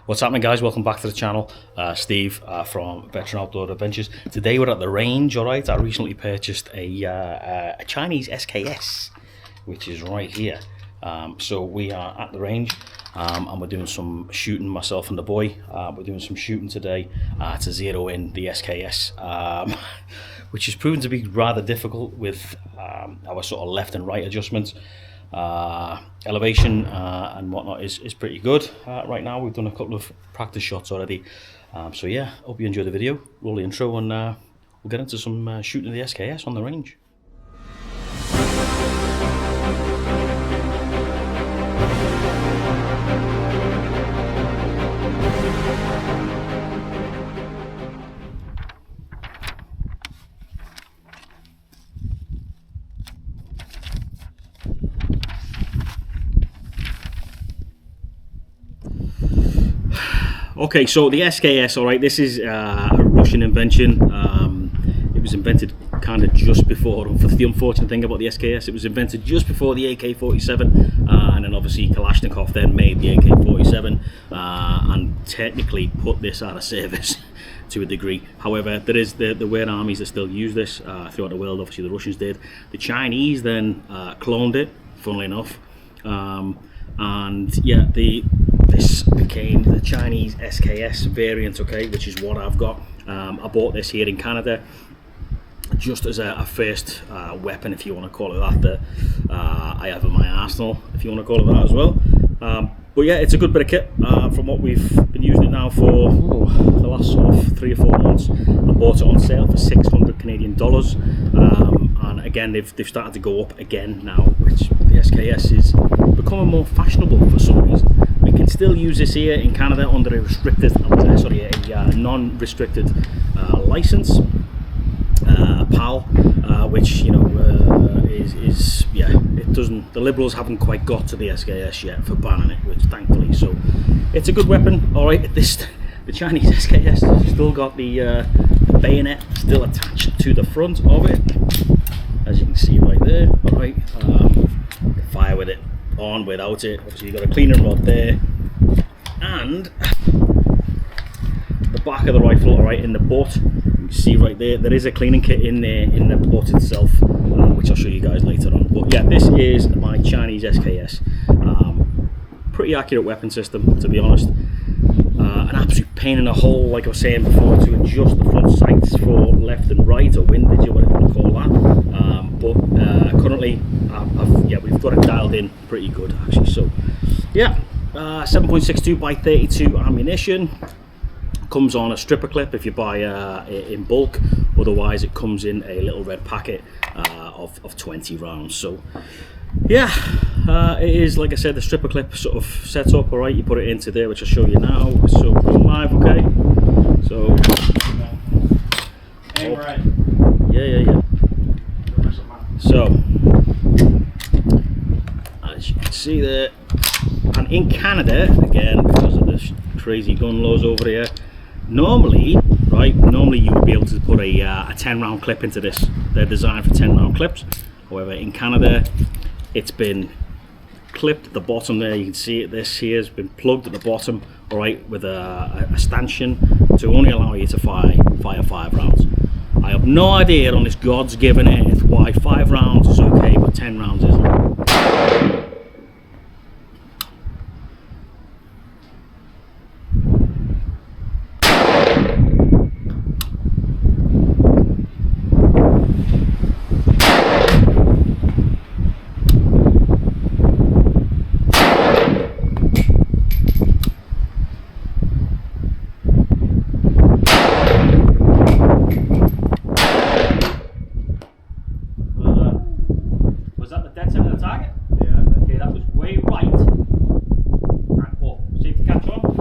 What's happening, guys? Welcome back to the channel. Steve from Veteran Outdoor Adventures. Today we're at the range. All right, I recently purchased a Chinese SKS, which is right here. So we are at the range and we're doing some shooting, myself and the boy. We're doing some shooting today to zero in the SKS, which has proven to be rather difficult with our sort of left and right adjustments. Elevation and whatnot is pretty good right now. We've done a couple of practice shots already, so yeah, hope you enjoy the video. Roll the intro and we'll get into some shooting the SKS on the range. Okay, so the SKS, all right, this is a Russian invention. It was invented kind of just before, the unfortunate thing about the SKS, it was invented just before the AK-47, and then obviously Kalashnikov then made the AK-47 and technically put this out of service to a degree. However, there were armies that still use this throughout the world. Obviously the Russians did. The Chinese then cloned it, funnily enough, and yeah, this became the Chinese SKS variant, okay, which is what I've got. I bought this here in Canada just as a first weapon, if you want to call it that, I have in my arsenal, if you want to call it that as well. But yeah, it's a good bit of kit from what we've been using it now for the last sort of 3 or 4 months. I bought it on sale for 600 Canadian dollars, and again they've started to go up again now, which the SKS is becoming more fashionable for some reason. We can still use this here in Canada under a restricted, a non-restricted license, PAL, which, you know, is yeah, it doesn't. The Liberals haven't quite got to the SKS yet for banning it, which thankfully. So it's a good weapon. All right, the Chinese SKS has still got the bayonet still attached to the front of it, as you can see right there. All right, fire with it on, without it. Obviously you've got a cleaning rod there, and the back of the rifle, all right, in the butt, you can see right there is a cleaning kit in there in the butt itself, which I'll show you guys later on. But yeah, this is my Chinese SKS. Pretty accurate weapon system, to be honest. An absolute pain in the hole, like I was saying before, to adjust the front sights for left and right, or windage, or whatever you want to call that. But currently, yeah, we've got it dialed in pretty good, actually. So yeah, 7.62 by 32 ammunition. Comes on a stripper clip if you buy in bulk. Otherwise, it comes in a little red packet of 20 rounds. So yeah, it is, like I said, the stripper clip sort of set up. All right, you put it into there, which I'll show you now. So going live, okay. So aim right. Yeah. So as you can see there, and in Canada, again, because of this crazy gun laws over here, normally you would be able to put a 10 round clip into this. They're designed for 10 round clips. However, in Canada, it's been clipped at the bottom there. You can see it. This here has been plugged at the bottom, all right, with a stanchion to only allow you to fire 5 rounds. I have no idea on this God's given earth why 5 rounds is okay but 10 rounds isn't. Was that the dead center of the target? Yeah. Okay, that was way right. Right, oh, safety catch on.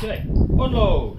Okay, unload.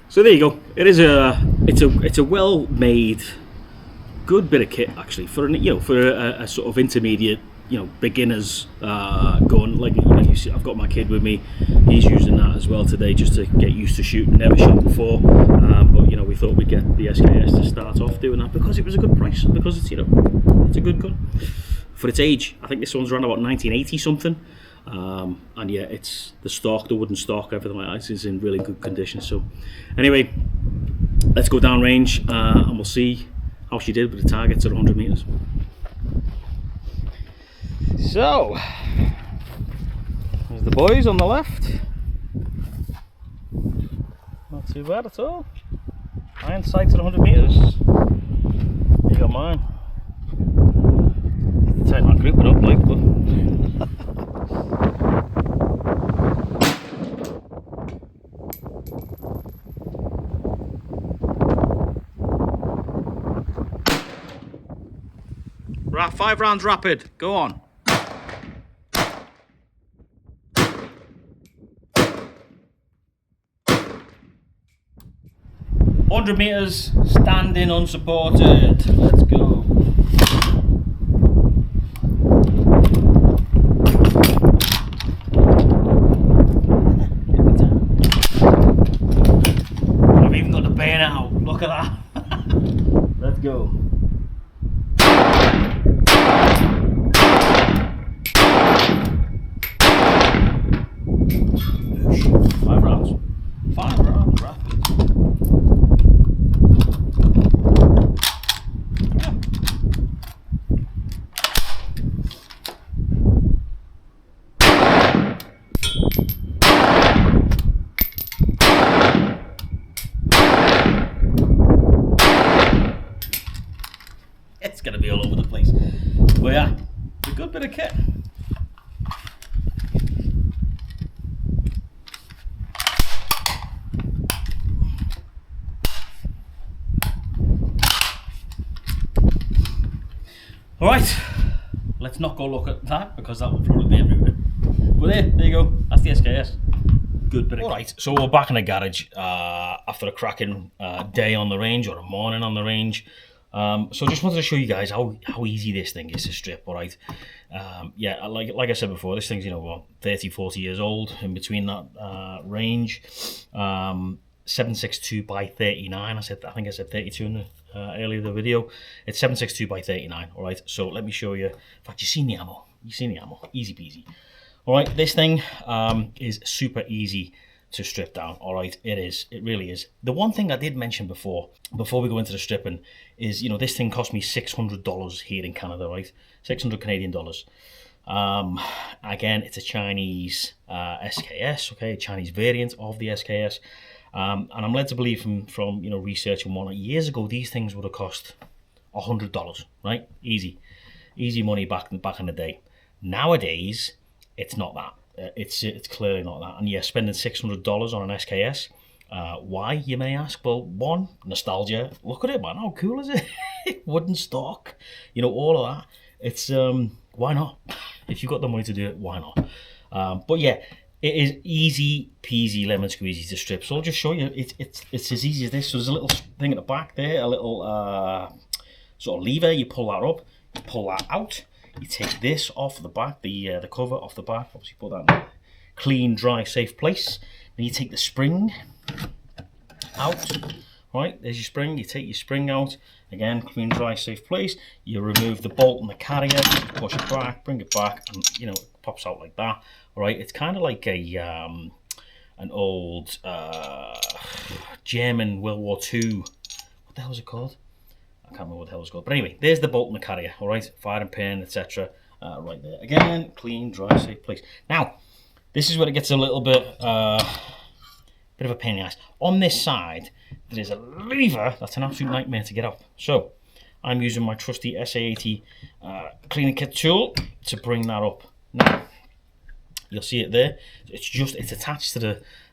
So there you go. It's a well made, good bit of kit actually for a sort of intermediate, beginners gun. Like, you see, I've got my kid with me. He's using that as well today just to get used to shooting. Never shot before, but we thought we'd get the SKS to start off doing that because it was a good price, because it's it's a good gun for its age. I think this one's around about 1980 something. And yeah, it's the wooden stock, everything like that is in really good condition. So anyway, let's go down range and we'll see how she did with the targets at 100 meters. So there's the boys on the left. Not too bad at all. Iron sights at 100 meters. You got mine. Tighten that grouping up, like, but right, 5 rounds rapid. Go on. "100 meters, standing unsupported." Let's go. I've even got the bayonet out. Look at that. Let's go. Five rounds rapid. It's gonna be all over the place, but yeah, it's a good bit of kit. All right, let's not go look at that because that will probably be everywhere. But there you go. That's the SKS. Good bit of. All right, so we're back in the garage after a cracking day on the range, or a morning on the range. So just wanted to show you guys how easy this thing is to strip. All right, yeah, like I said before, this thing's 30, 40 years old, in between that range. 762 by 39. I think I said 32 in the earlier in the video. It's 762 by 39. All right, so let me show you. In fact, you've seen the ammo. Easy peasy. All right, this thing is super easy to strip down. All right, it really is. The one thing I did mention before we go into the stripping is, this thing cost me $600 here in Canada, right? 600 Canadian dollars. Again, it's a Chinese SKS, okay, a Chinese variant of the SKS. And I'm led to believe from research and whatnot, years ago these things would have cost $100, right? Easy money back in the day. Nowadays, it's not that. It's clearly not that. And yeah, spending $600 on an SKS. Why, you may ask? Well, one, nostalgia. Look at it, man. How cool is it? Wooden stock, all of that. It's why not? If you've got the money to do it, why not? But yeah, it is easy peasy lemon squeezy to strip. So I'll just show you. It's as easy as this. So there's a little thing at the back there, a little sort of lever. You pull that up, you pull that out. You take this off the back, the cover off the back. Obviously, put that in a clean, dry, safe place. Then you take the spring out. Right, there's your spring. You take your spring out. Again, clean, dry, safe place. You remove the bolt and the carrier. Push it back, bring it back, and it pops out like that. All right, it's kind of like an old German World War II. What the hell was it called? I can't remember what the hell it's called. But anyway, there's the bolt and the carrier. All right, firing pin, etc. Right there. Again, clean, dry, safe place. Now, this is where it gets a little bit of a pain in the ass. On this side, there is a lever that's an absolute nightmare to get up. So, I'm using my trusty SA80 cleaning kit tool to bring that up. Now, you'll see it there. It's attached to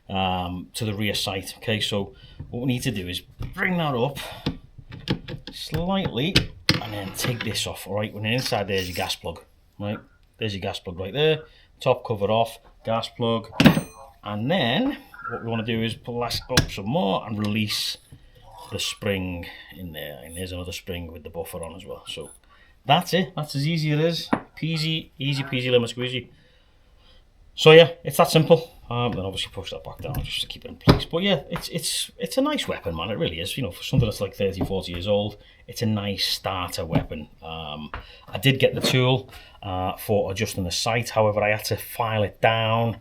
the rear sight. Okay, so what we need to do is bring that up slightly and then take this off. All right, when inside there's your gas plug. Right, there's your gas plug right there. Top cover off, gas plug, and then what we want to do is pull that up some more and release the spring in there. And there's another spring with the buffer on as well. So that's it. That's as easy as it is. Peasy, easy peasy, lemon squeezy. So yeah, it's that simple. Then obviously push that back down just to keep it in place. But yeah, it's a nice weapon, man. It really is. You know, for something that's like 30, 40 years old, it's a nice starter weapon. I did get the tool for adjusting the sight. However, I had to file it down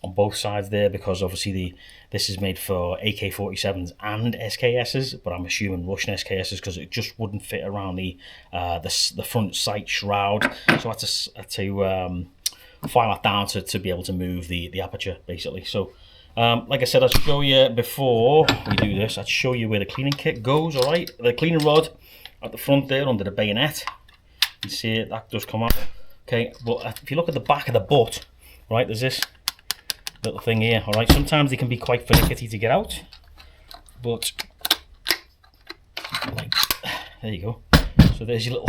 on both sides there because obviously this is made for AK-47s and SKSs, but I'm assuming Russian SKSs because it just wouldn't fit around the front sight shroud. So I had to file that down to be able to move the aperture basically. So like I said, I'll show you before we do this. I'll show you where the cleaning kit goes. All right, the cleaning rod at the front there under the bayonet. You see it, that does come out. Okay, but if you look at the back of the butt, right, there's this little thing here. All right, sometimes they can be quite finicky to get out, but like, there you go. So there's your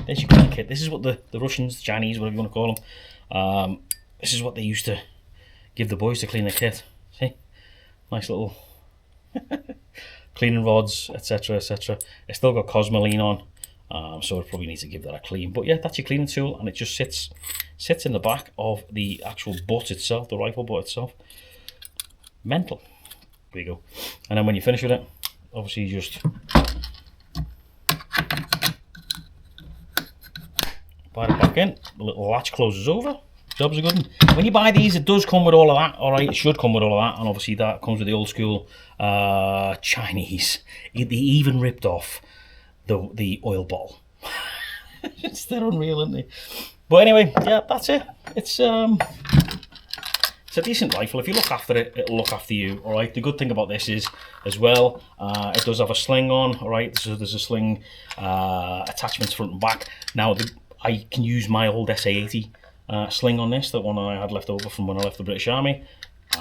cleaning kit. This is what the Russians, Chinese, whatever you want to call them, this is what they used to give the boys to clean their kit. See, nice little cleaning rods, etc, etc. It's still got Cosmoline on, so it probably needs to give that a clean. But yeah, that's your cleaning tool, and it just sits in the back of the actual butt itself, the rifle butt itself. Mental. There you go. And then when you finish with it, obviously you just bite it back in. The little latch closes over. Jobs are good. When you buy these, it does come with all of that. All right, it should come with all of that, and obviously that comes with the old school Chinese. They even ripped off the oil bottle. They're unreal, aren't they? But anyway, yeah, that's it. It's a decent rifle. If you look after it, it'll look after you. All right. The good thing about this is, as well, it does have a sling on. All right. So there's a sling attachments front and back. Now I can use my old SA-80 sling on this, the one I had left over from when I left the British Army,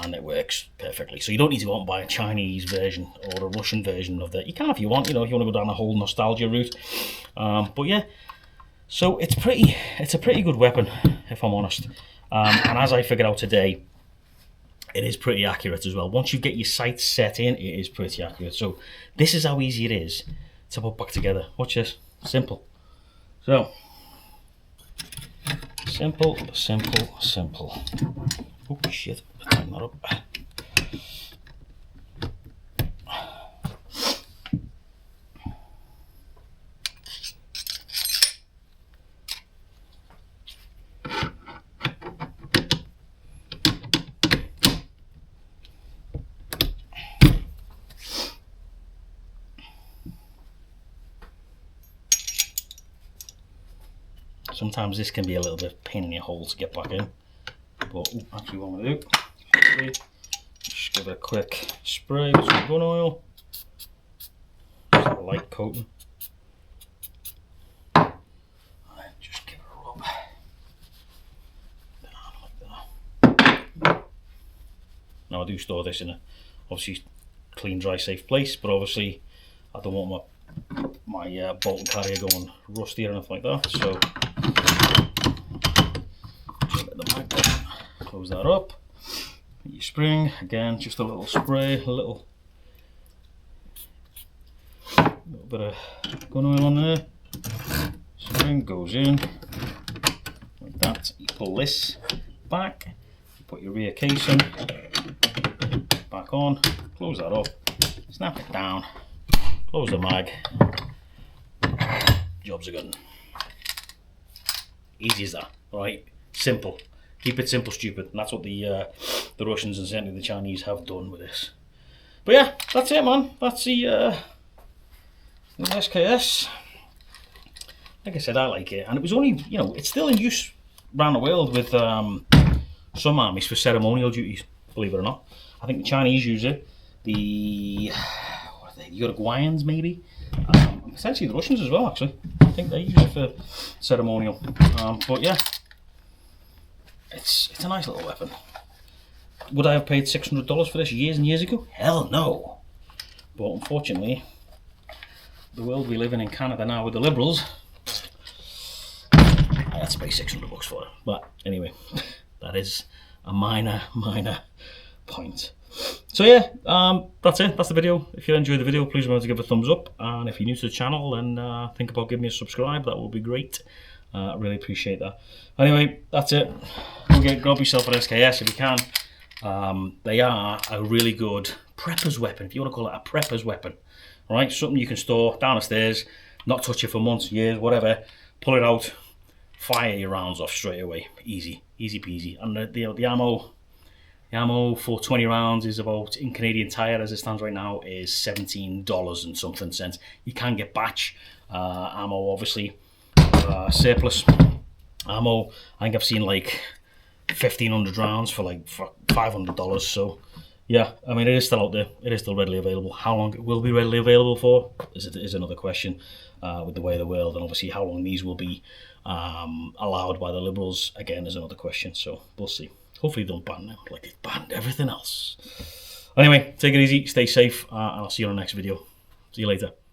and it works perfectly. So you don't need to go out and buy a Chinese version or a Russian version of that. You can if you want, you know, if you want to go down the whole nostalgia route. But yeah, so it's a pretty good weapon, if I'm honest. And as I figured out today, it is pretty accurate as well. Once you get your sights set in, it is pretty accurate. So this is how easy it is to put back together. Watch this. Simple. So simple, simple, simple. Oh shit, tighten that up. Sometimes this can be a little bit pain in your hole to get back in, but actually what I'm going to do, just give it a quick spray with some gun oil, just a light coating, and just give it a rub down like that. Now I do store this in a obviously clean, dry, safe place, but obviously I don't want my bolt and carrier going rusty or anything like that, so just let the mag down, close that up, your spring, again just a little spray, a little bit of gun oil on there, spring goes in like that, you pull this back, you put your rear casing back on, close that up, snap it down, close the mag, jobs are good. Easy as that, right? Simple. Keep it simple, stupid. And that's what the Russians and certainly the Chinese have done with this. But yeah, that's it, man. That's the SKS. Like I said, I like it, and it was only, you know, it's still in use around the world with some armies for ceremonial duties. Believe it or not, I think the Chinese use it. The Uruguayans maybe, essentially the Russians as well. Actually, I think they use it for ceremonial. But yeah, it's a nice little weapon. Would I have paid $600 for this years and years ago? Hell no. But unfortunately, the world we live in Canada now with the Liberals, I had to pay $600 for it. But anyway, that is a minor point. So yeah, that's it. That's the video. If you enjoyed the video, please remember to give it a thumbs up. And if you're new to the channel, then think about giving me a subscribe. That would be great. I really appreciate that. Anyway, that's it. Grab yourself an SKS if you can. They are a really good prepper's weapon, if you want to call it a prepper's weapon. All right, something you can store down the stairs, not touch it for months, years, whatever. Pull it out, fire your rounds off straight away. Easy peasy. And the ammo for 20 rounds is about, in Canadian Tire as it stands right now, is $17 and something cents. You can get batch ammo, obviously, surplus ammo. I think I've seen like 1,500 rounds for like $500. So yeah, I mean, it is still out there. It is still readily available. How long it will be readily available for is another question with the way of the world, and obviously how long these will be allowed by the Liberals, again, is another question. So we'll see. Hopefully they don't ban them like they've banned everything else. Anyway, take it easy, stay safe, and I'll see you on the next video. See you later.